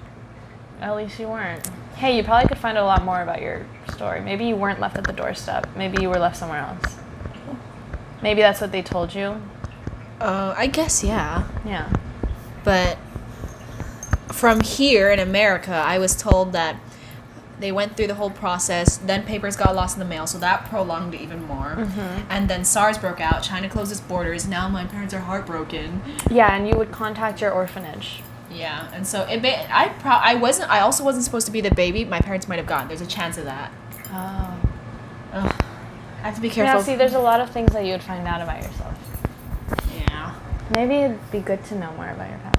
At least you weren't. Hey, you probably could find out a lot more about your story. Maybe you weren't left at the doorstep. Maybe you were left somewhere else. Maybe that's what they told you. I guess, yeah. Yeah. But from here in America, I was told that they went through the whole process, then papers got lost in the mail, so that prolonged it even more. And then SARS broke out, China closed its borders, now my parents are heartbroken. Yeah, and you would contact your orphanage. Yeah, and so I also wasn't supposed to be the baby my parents might have gotten. There's a chance of that. Oh. Ugh. I have to be careful. Yeah, see, there's a lot of things that you would find out about yourself. Yeah. Maybe it'd be good to know more about your past.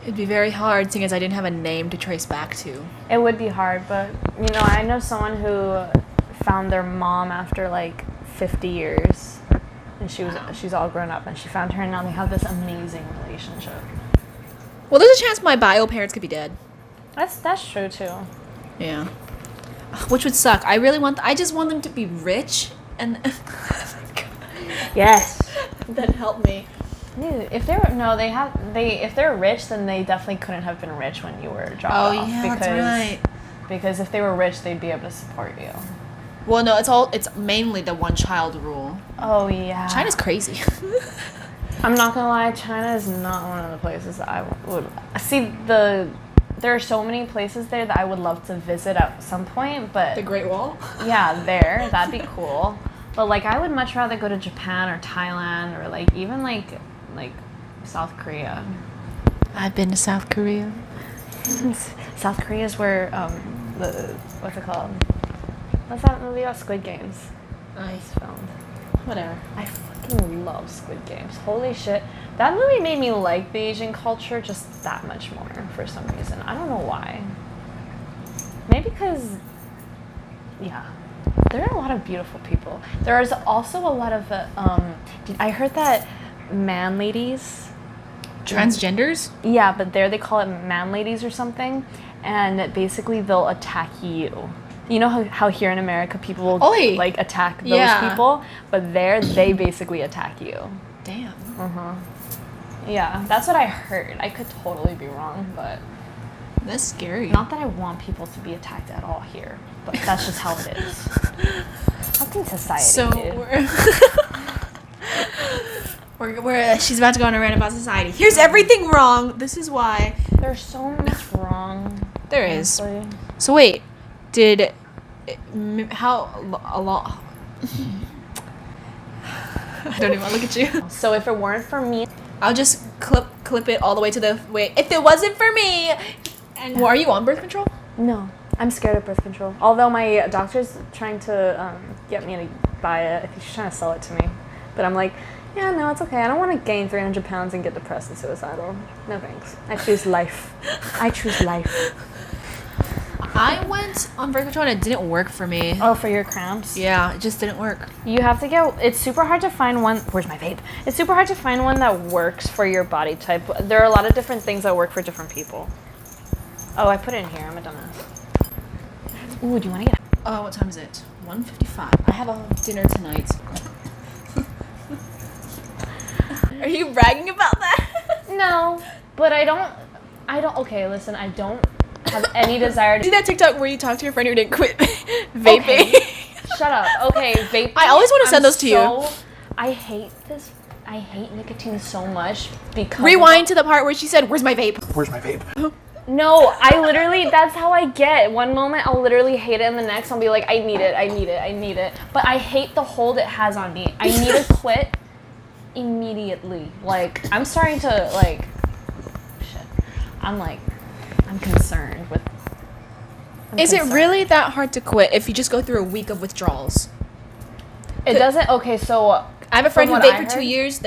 It'd be very hard, seeing as I didn't have a name to trace back to. It would be hard, but, you know, I know someone who found their mom after, like, 50 years. And she's all grown up, and she found her, and now they have this amazing relationship. Well, there's a chance my bio parents could be dead. That's true, too. Yeah. Which would suck. I just want them to be rich and Yes. then help me. Dude, if they're rich, then they definitely couldn't have been rich when you were dropped off. That's right. Because if they were rich, they'd be able to support you. Well, no, it's mainly the one child rule. Oh, yeah. China's crazy. I'm not gonna lie, China is not one of the places that I would see. There are so many places there that I would love to visit at some point, but The Great Wall? yeah, that'd be cool. But like, I would much rather go to Japan or Thailand or like even like South Korea. I've been to South Korea. South Korea is where what's it called? What's that movie about Squid Games? Nice. Filmed. Whatever. I fucking love Squid Games. Holy shit. That movie made me like the Asian culture just that much more for some reason. I don't know why. Maybe because, yeah, there are a lot of beautiful people. There is also a lot of, I heard that man ladies, Transgenders? yeah, but there they call it man ladies or something, and basically they'll attack you. You know how here in America people will Oi. like attack those Yeah. people, but there they basically attack you. Damn. Yeah, that's what I heard. I could totally be wrong, but That's scary. not that I want people to be attacked at all here, but that's just how it is. Fucking society, So dude. she's about to go on a rant about society. Here's everything wrong. This is why. There's so much wrong. There is. honestly. So wait, did how a lot? I don't even want to look at you. So if it weren't for me, I'll just clip it all the way to the way. If it wasn't for me. And well, are you on birth control? no, I'm scared of birth control. Although my doctor's trying to get me to buy it. I think she's trying to sell it to me. But I'm like, yeah, no, it's okay. I don't want to gain 300 pounds and get depressed and suicidal. No thanks. I choose life. I choose life. I went on birth control and it didn't work for me. Oh, for your cramps? Yeah, it just didn't work. You have to get, it's super hard to find one, where's my vape? It's super hard to find one that works for your body type. There are a lot of different things that work for different people. Oh, I put it in here, I'm a dumbass. Ooh, do you want to get Oh, what time is it? 1:55. I have a dinner tonight. Are you bragging about that? No, but I don't, okay, listen, I don't have any desire to. See that TikTok where you talk to your friend who didn't quit vaping? Okay. Shut up. Okay, vaping. I always want to send those to you. I hate this. I hate nicotine so much because. Rewind to the part where she said, "Where's my vape?" Where's my vape? No, I literally, that's how I get. One moment I'll literally hate it, and the next I'll be like, I need it, I need it, I need it. But I hate the hold it has on me. I need to quit immediately. Like, I'm starting to, like, shit. I'm concerned with. Is it really that hard to quit if you just go through a week of withdrawals? It doesn't, okay, so. I have a friend who From what vaped I for 2 heard- years.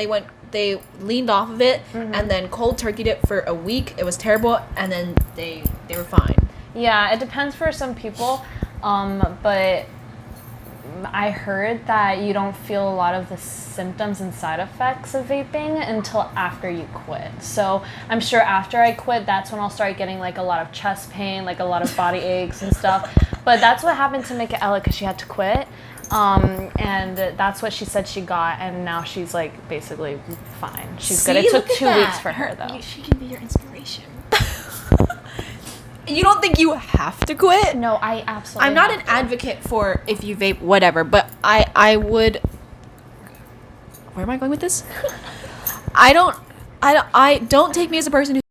They leaned off of it and then cold turkeyed it for a week. It was terrible, and then they were fine. Yeah, it depends for some people, but I heard that you don't feel a lot of the symptoms and side effects of vaping until after you quit. So I'm sure after I quit, that's when I'll start getting like a lot of chest pain, like a lot of body aches and stuff. But that's what happened to Nikaya because she had to quit. And that's what she said she got, and now she's like basically fine. She's good. It took 2 weeks for her though. She can be your inspiration. You don't think you have to quit? No, I absolutely. I'm not have an to. advocate for if you vape, whatever, but I would. Where am I going with this? I don't take me as a person who